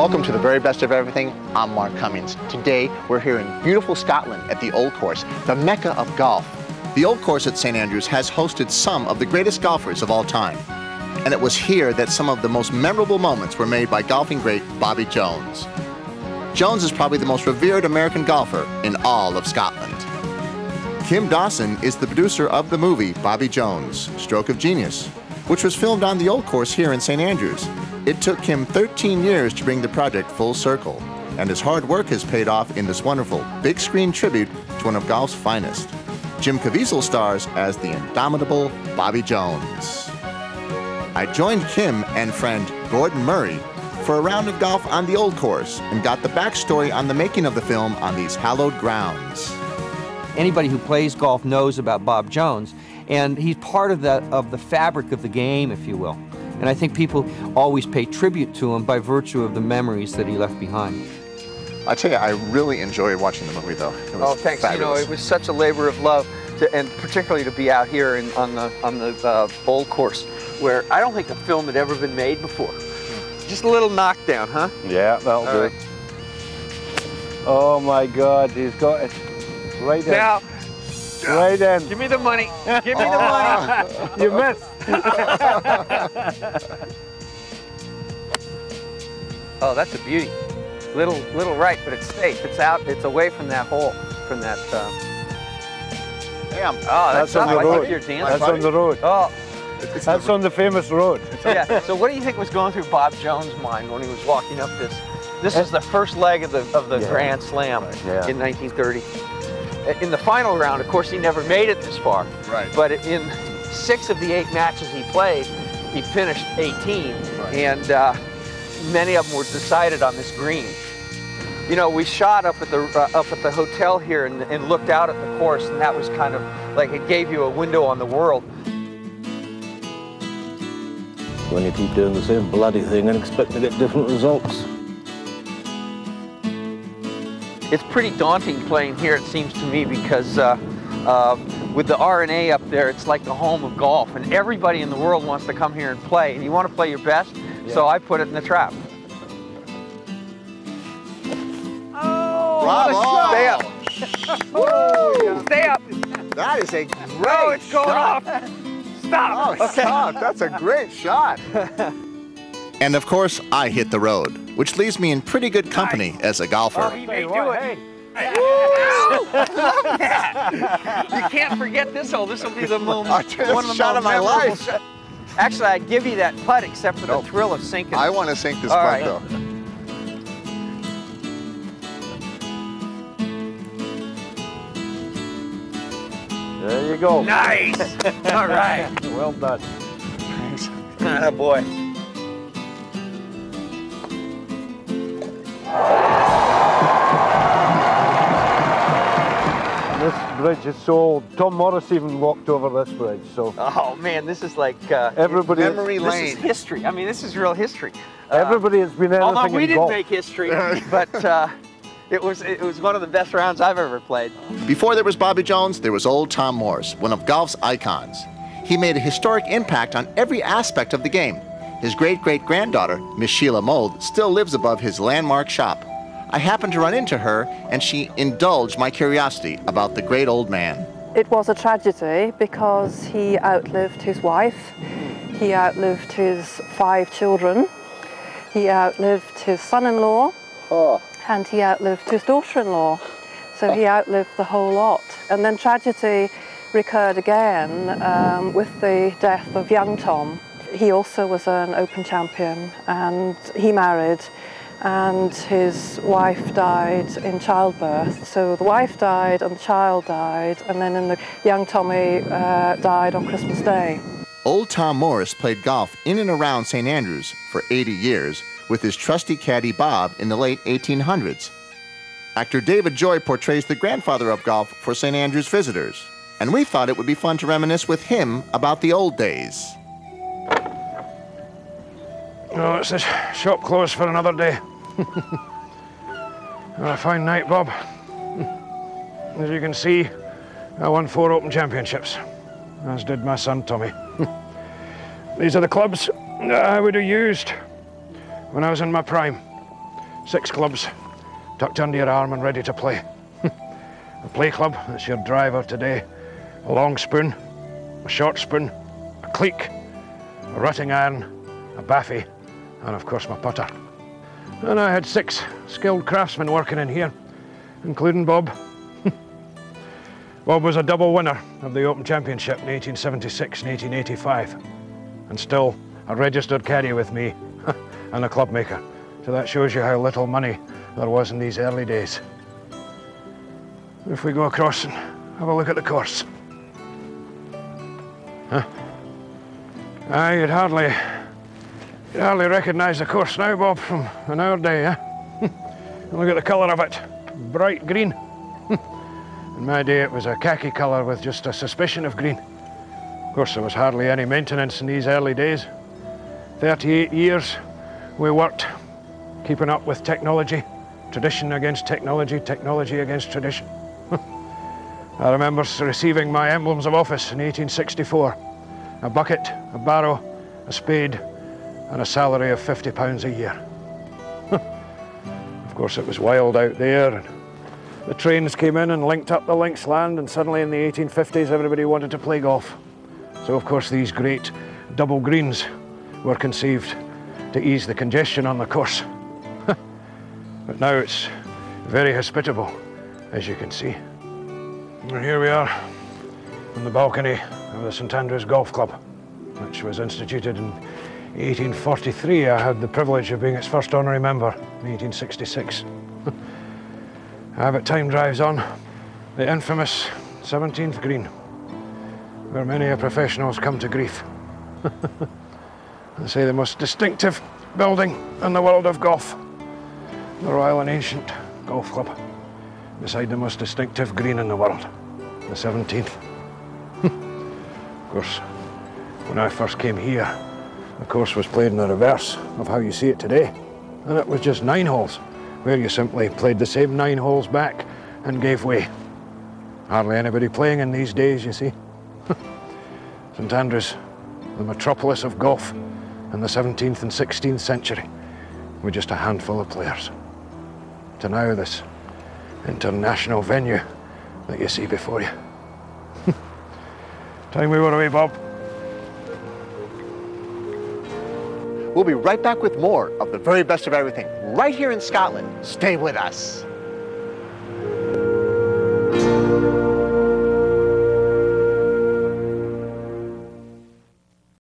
Welcome to the very best of everything. I'm Mark Cummings. Today, we're here in beautiful Scotland at the Old Course, the mecca of golf. The Old Course at St. Andrews has hosted some of the greatest golfers of all time. And it was here that some of the most memorable moments were made by golfing great Bobby Jones. Jones is probably the most revered American golfer in all of Scotland. Kim Dawson is the producer of the movie Bobby Jones, Stroke of Genius, which was filmed on the Old Course here in St. Andrews. It took Kim 13 years to bring the project full circle, and his hard work has paid off in this wonderful big screen tribute to one of golf's finest. Jim Caviezel stars as the indomitable Bobby Jones. I joined Kim and friend Gordon Murray for a round of golf on the Old Course and got the backstory on the making of the film on these hallowed grounds. Anybody who plays golf knows about Bob Jones, and he's part of the fabric of the game, if you will. And I think people always pay tribute to him by virtue of the memories that he left behind. I tell you, I really enjoyed watching the movie, though. It was oh, thanks. fabulous. You know, it was such a labor of love, and particularly to be out here on the Old Course, where I don't think a film had ever been made before. Just a little knockdown, huh? Yeah, that'll do it. Oh my God, he's got it right in. Now, right in. give me the money. Give me the money. You missed. Oh, that's a beauty. Little right, but it's safe. It's out. It's away from that hole, from that. Damn. Oh, That's not on the like road. you're dancing. That's on the road. Oh, That's on the famous road. yeah. So, what do you think was going through Bob Jones' mind when he was walking up this? This is the first leg of the Yeah. Grand Slam Yeah. in 1930. In the final round, of course, he never made it this far. Right. But in 6 of the 8 matches he played, he finished 18, and many of them were decided on this green. You know, we shot up at the hotel here and looked out at the course, and that was kind of like it gave you a window on the world. When you keep doing the same bloody thing and expect to get different results. It's pretty daunting playing here, it seems to me, because with the R&A up there, it's like the home of golf, and everybody in the world wants to come here and play, and you want to play your best, so I put it in the trap. Oh, Bravo! Stay up. Woo! Stay up. That is a great Oh, it's going shot. off. Stop. Oh, stop. That's a great shot. And of course, I hit the road, which leaves me in pretty good company as a golfer. Oh, he may do it. Hey. Woo! I love that. You can't forget this hole. This will be the moment. One of the shot of my life. Actually, I'd give you that putt except for the thrill of sinking. I want to sink this All putt, right. though. There you go. Nice. All right. Well done. Ah, boy. This bridge is so old. Tom Morris even walked over this bridge, so Oh man, this is like everybody, Memory this lane. is history. I mean, this is real history. everybody has been anything Although we in didn't golf. make history, but it was one of the best rounds I've ever played. Before there was Bobby Jones, there was old Tom Morris, one of golf's icons. He made a historic impact on every aspect of the game. His great-great-granddaughter, Miss Sheila Mould, still lives above his landmark shop. I happened to run into her, and she indulged my curiosity about the great old man. It was a tragedy because he outlived his wife, he outlived his 5 children, he outlived his son-in-law, and he outlived his daughter-in-law. So he outlived the whole lot. And then tragedy recurred again with the death of young Tom. He also was an Open champion, and he married, and his wife died in childbirth. So the wife died and the child died, and then young Tommy died on Christmas Day. Old Tom Morris played golf in and around St. Andrews for 80 years with his trusty caddy Bob in the late 1800s. Actor David Joy portrays the grandfather of golf for St. Andrews visitors, and we thought it would be fun to reminisce with him about the old days. No, it's a shop closed for another day. A fine night, Bob. As you can see, I won 4 Open Championships, as did my son, Tommy. These are the clubs I would have used when I was in my prime. 6 clubs tucked under your arm and ready to play. A play club, that's your driver today. A long spoon, a short spoon, a cleek, a rutting iron, a baffy, and of course my putter. And I had 6 skilled craftsmen working in here, including Bob. Bob was a double winner of the Open Championship in 1876 and 1885, and still a registered caddy with me and a club maker. So that shows you how little money there was in these early days. If we go across and have a look at the course. You'd hardly recognise the course now, Bob, from in our day, Look at the colour of it, bright green. In my day it was a khaki colour with just a suspicion of green. Of course there was hardly any maintenance in these early days. 38 years we worked, keeping up with technology, tradition against technology, technology against tradition. I remember receiving my emblems of office in 1864. A bucket, a barrow, a spade, and a salary of £50 a year. Of course, it was wild out there, and the trains came in and linked up the links land, and suddenly in the 1850s, everybody wanted to play golf. So, of course, these great double greens were conceived to ease the congestion on the course. But now it's very hospitable, as you can see. And here we are on the balcony of the St Andrews Golf Club, which was instituted in 1843. I had the privilege of being its first honorary member in 1866. But time drives on, the infamous 17th green, where many a professionals come to grief. They say the most distinctive building in the world of golf, the Royal and Ancient Golf Club, beside the most distinctive green in the world, the 17th. Of course, when I first came here, the course was played in the reverse of how you see it today, and it was just 9 holes, where you simply played the same 9 holes back and gave way. Hardly anybody playing in these days, you see. St Andrews, the metropolis of golf in the 17th and 16th century, with just a handful of players. To now this international venue that you see before you. Time we were away, Bob. We'll be right back with more of the very best of everything right here in Scotland. Stay with us.